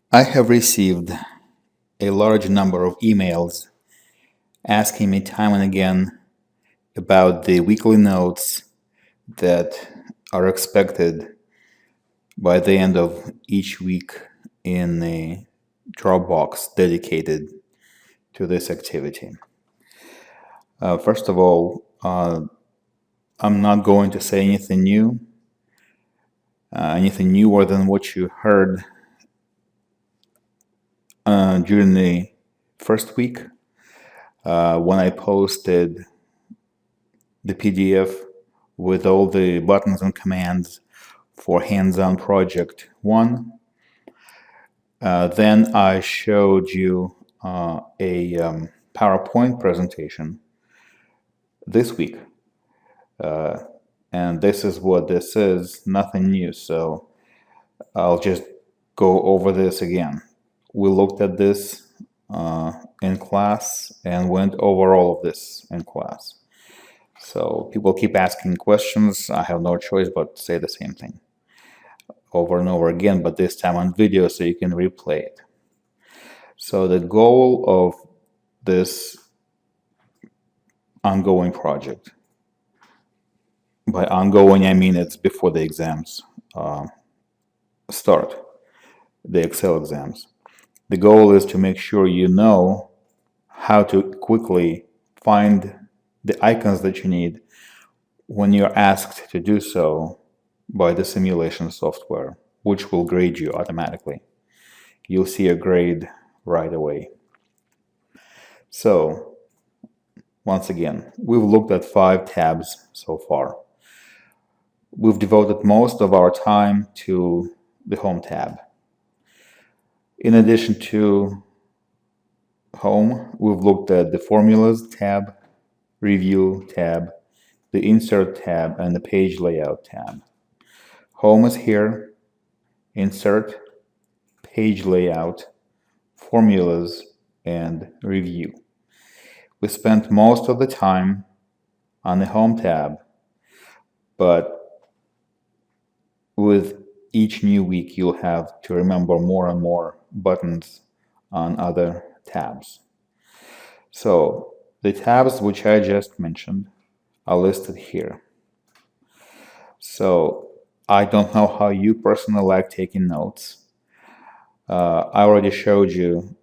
I have received a large number of emails asking me time and again about the weekly notes that are expected by the end of each week in a Dropbox dedicated to this activity. First of all, I'm not going to say anything anything newer than what you heard during the first week when I posted the PDF with all the buttons and commands for Hands-On Project 1. Then I showed you a PowerPoint presentation this week. And this is what this is, nothing new. So I'll just go over this again. We looked at this in class and went over all of this in class. So people keep asking questions. I have no choice but to say the same thing over and over again, but this time on video so you can replay it. So the goal of this ongoing project, by ongoing I mean it's before the exams start, the Excel exams. The goal is to make sure you know how to quickly find the icons that you need when you're asked to do so by the simulation software, which will grade you automatically. You'll see a grade right away. So, once again, we've looked at 5 tabs so far. We've devoted most of our time to the Home tab. In addition to Home, we've looked at the Formulas tab, Review tab, the Insert tab, and the Page Layout tab. Home is here, Insert, Page Layout, Formulas, and Review. We spent most of the time on the Home tab, but with each new week you'll have to remember more and more buttons on other tabs. So the tabs which I just mentioned are listed here. So I don't know how you personally like taking notes. I already showed you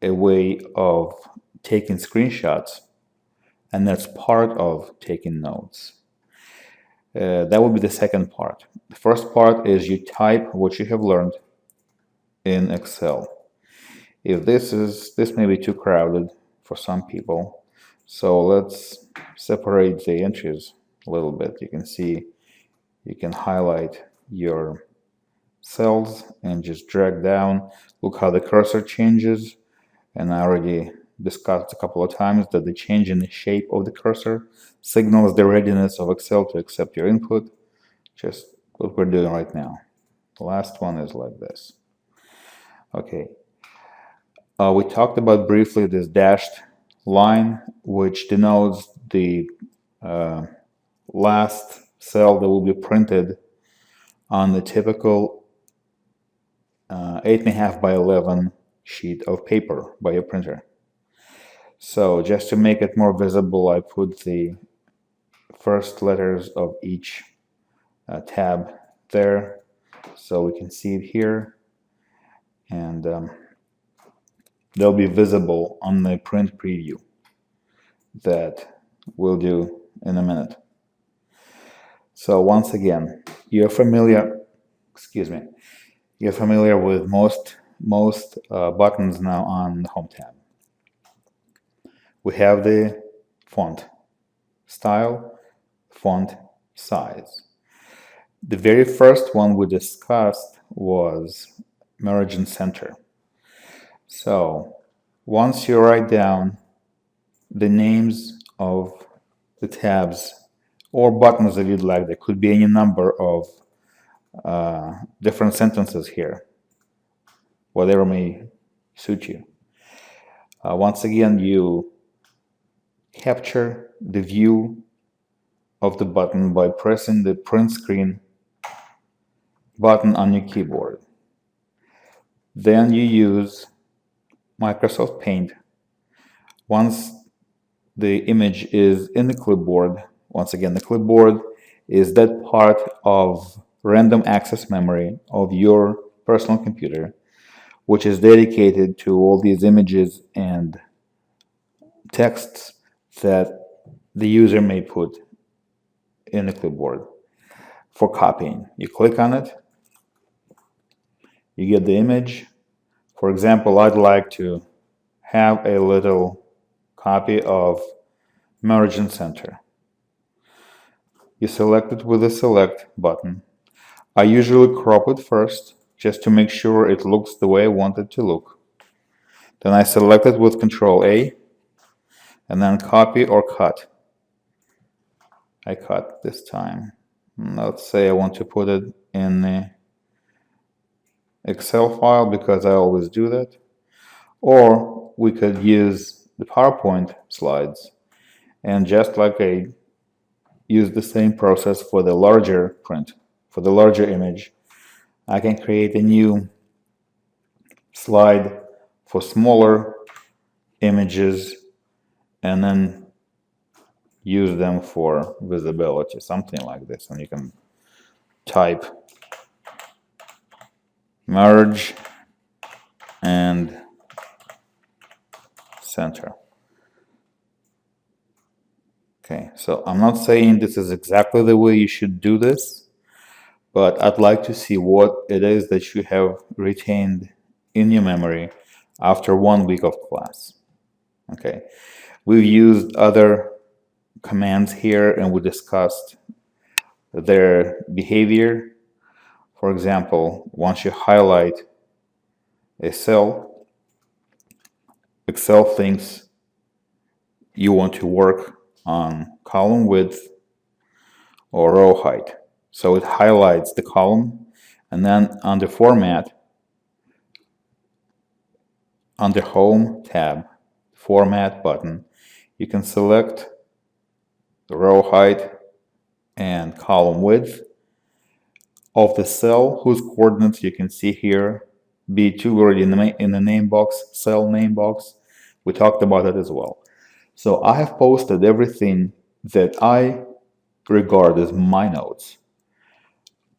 a way of taking screenshots, and that's part of taking notes. That would be the second part. The first part is you type what you have learned in Excel. If this may be too crowded for some people, so let's separate the entries a little bit. You can see, you can highlight your cells and just drag down. Look how the cursor changes, and I already discussed a couple of times that the change in the shape of the cursor signals the readiness of Excel to accept your input, just what we're doing right now. The last one is like this. Okay. We talked about briefly this dashed line, which denotes the last cell that will be printed on the typical 8.5 by 11 sheet of paper by your printer. So just to make it more visible, I put the first letters of each tab there so we can see it here, and they'll be visible on the print preview that we'll do in a minute. So once again, you're familiar with most buttons now on the Home tab. We have the font style, font size. The very first one we discussed was merge and center. So once you write down the names of the tabs or buttons that you'd like, there could be any number of different sentences here, whatever may suit you. Once again, you capture the view of the button by pressing the print screen button on your keyboard. Then you use Microsoft Paint. Once the image is in the clipboard, once again, the clipboard is that part of random access memory of your personal computer, which is dedicated to all these images and texts that the user may put in the clipboard for copying. You click on it, you get the image. For example, I'd like to have a little copy of Mergent Center. You select it with the select button. I usually crop it first, just to make sure it looks the way I want it to look. Then I select it with Control A, and then copy or cut. I cut this time. Let's say I want to put it in the Excel file because I always do that. Or we could use the PowerPoint slides, and just like I use the same process for the larger print, for the larger image, I can create a new slide for smaller images and then use them for visibility, something like this. And you can type merge and center. Okay, so I'm not saying this is exactly the way you should do this, but I'd like to see what it is that you have retained in your memory after 1 week of class. Okay, we've used other commands here and we discussed their behavior. For example, once you highlight a cell, Excel thinks you want to work on column width or row height. So it highlights the column, and then under Format, under Home tab, Format button, you can select the row height and column width of the cell whose coordinates you can see here. B2 already in the name box, cell name box. We talked about it as well. So I have posted everything that I regard as my notes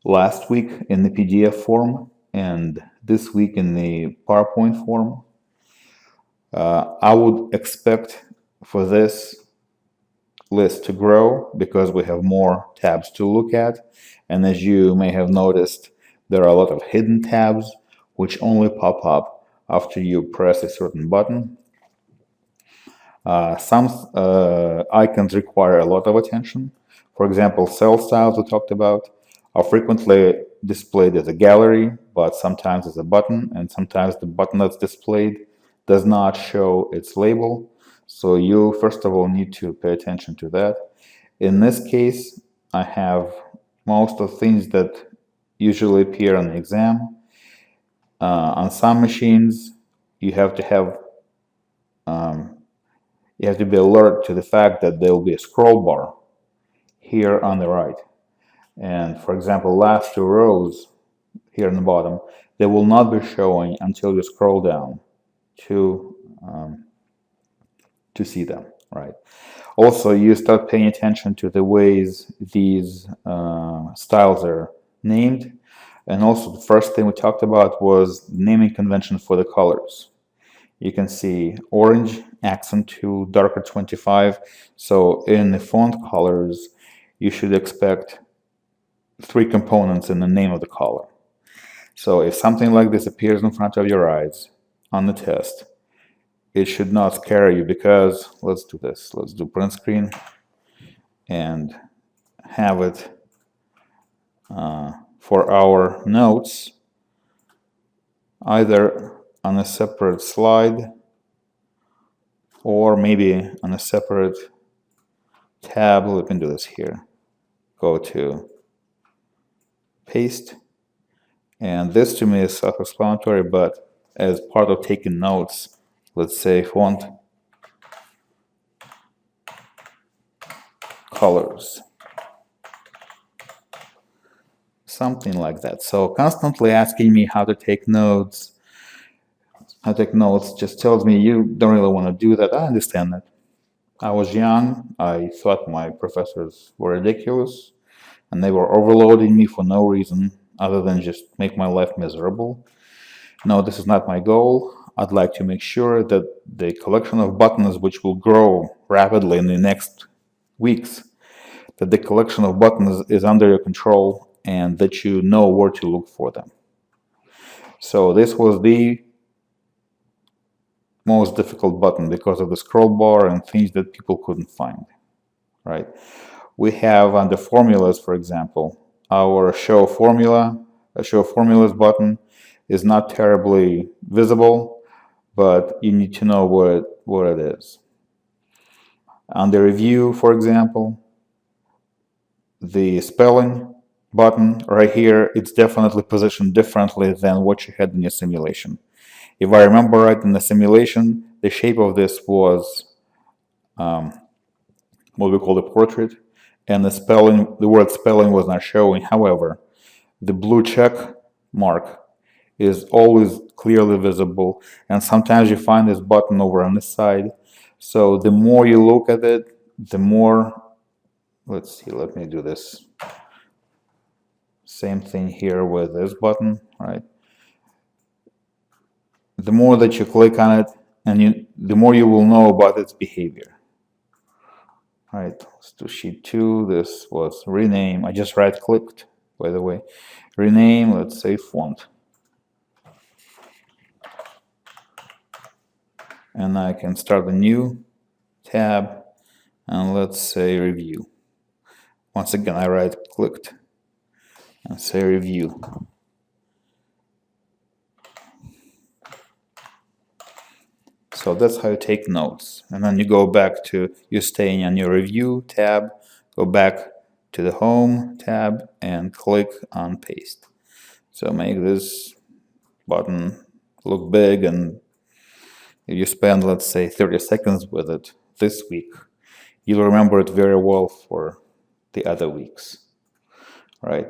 last week in the PDF form and this week in the PowerPoint form. I would expect for this list to grow because we have more tabs to look at. And as you may have noticed, there are a lot of hidden tabs which only pop up after you press a certain button. Some icons require a lot of attention. For example, cell styles we talked about are frequently displayed as a gallery, but sometimes as a button, and sometimes the button that's displayed does not show its label. So you first of all need to pay attention to that. In this case, I have most of the things that usually appear on the exam. On some machines, you have to be alert to the fact that there will be a scroll bar here on the right. And for example, last 2 rows here in the bottom, they will not be showing until you scroll down to see them, right? Also, you start paying attention to the ways these styles are named. And also the first thing we talked about was naming convention for the colors. You can see orange, accent 2, darker 25. So in the font colors, you should expect 3 components in the name of the color. So if something like this appears in front of your eyes on the test, it should not scare you because, let's do this. Let's do print screen and have it for our notes either on a separate slide or maybe on a separate tab. We can do this here. Go to paste. And this to me is self-explanatory, but as part of taking notes, let's say font colors. Something like that. So constantly asking me how to take notes I take notes just tells me you don't really want to do that. I understand that. I was young. I thought my professors were ridiculous and they were overloading me for no reason other than just make my life miserable. No, this is not my goal. I'd like to make sure that the collection of buttons, which will grow rapidly in the next weeks, that the collection of buttons is under your control and that you know where to look for them. So this was the most difficult button because of the scroll bar and things that people couldn't find, right? We have under formulas, for example, our show formulas button is not terribly visible, but you need to know what it is. Under review, for example, the spelling button right here, it's definitely positioned differently than what you had in your simulation. If I remember right, in the simulation, the shape of this was what we call the portrait, and the word spelling was not showing. However, the blue check mark is always clearly visible, and sometimes you find this button over on this side. So the more you look at it, the more, let's see, let me do this. Same thing here with this button, right? The more that you click on it, and the more you will know about its behavior. All right, let's do sheet 2. This was rename. I just right-clicked, by the way. Rename, let's say font. And I can start a new tab, and let's say review. Once again, I right-clicked and say review. So that's how you take notes. And then you go back to, you're staying on your review tab, go back to the home tab and click on paste. So make this button look big, and if you spend, let's say, 30 seconds with it this week, you'll remember it very well for the other weeks, right?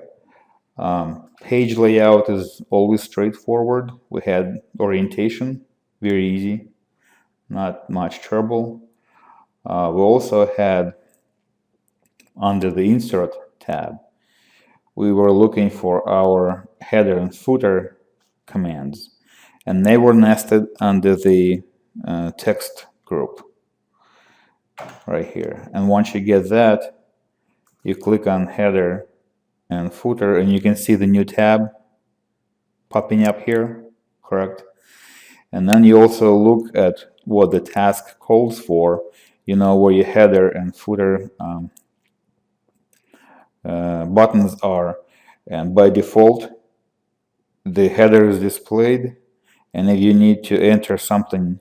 Page layout is always straightforward. We had orientation, very easy, not much trouble. We also had, under the insert tab, we were looking for our header and footer commands, and they were nested under the text group right here. And once you get that, you click on header and footer, and you can see the new tab popping up here, correct? And then you also look at what the task calls for, you know, where your header and footer buttons are. And by default, the header is displayed. And if you need to enter something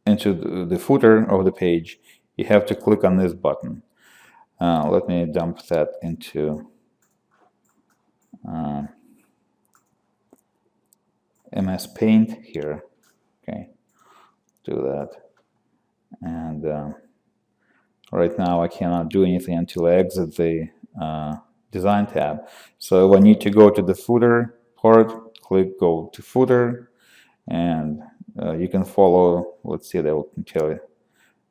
into the footer of the page, you have to click on this button. Let me dump that into MS Paint here. Okay, do that. And right now I cannot do anything until I exit the design tab. So if I need to go to the footer part, go to footer, and you can follow, let's see, they will tell you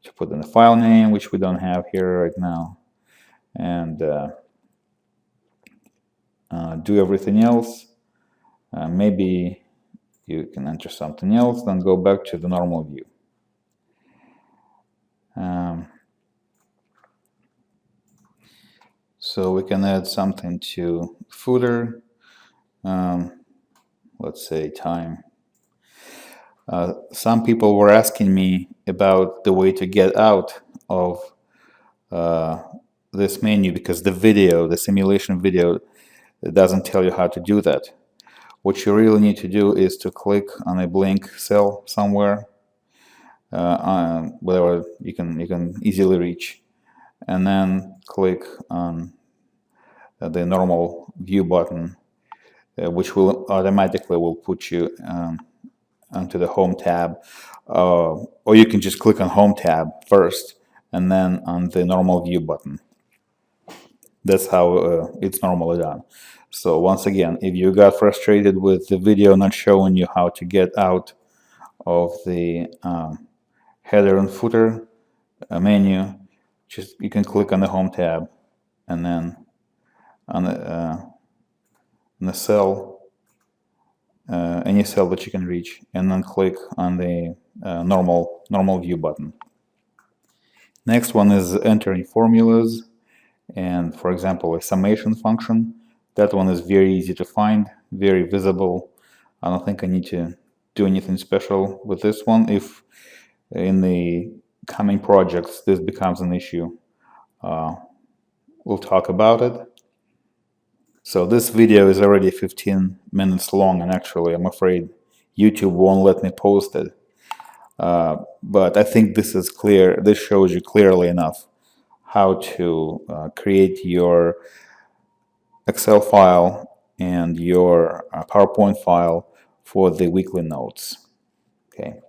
to put in the file name, which we don't have here right now, and do everything else. Maybe you can enter something else, then go back to the normal view. So we can add something to footer. Let's say time. Some people were asking me about the way to get out of this menu, because the simulation video, doesn't tell you how to do that. What you really need to do is to click on a blank cell somewhere, whatever you can easily reach, and then click on the normal view button, which will automatically put you onto the home tab, or you can just click on home tab first and then on the normal view button. That's how it's normally done. So once again, if you got frustrated with the video not showing you how to get out of the header and footer menu. Just you can click on the Home tab, and then on the cell, any cell that you can reach, and then click on the normal view button. Next one is entering formulas, and for example, a summation function. That one is very easy to find, very visible. I don't think I need to do anything special with this one. If in the coming projects this becomes an issue, we'll talk about it. So this video is already 15 minutes long, and actually I'm afraid YouTube won't let me post it. But I think this is clear. This shows you clearly enough how to create your Excel file and your PowerPoint file for the weekly notes. Okay.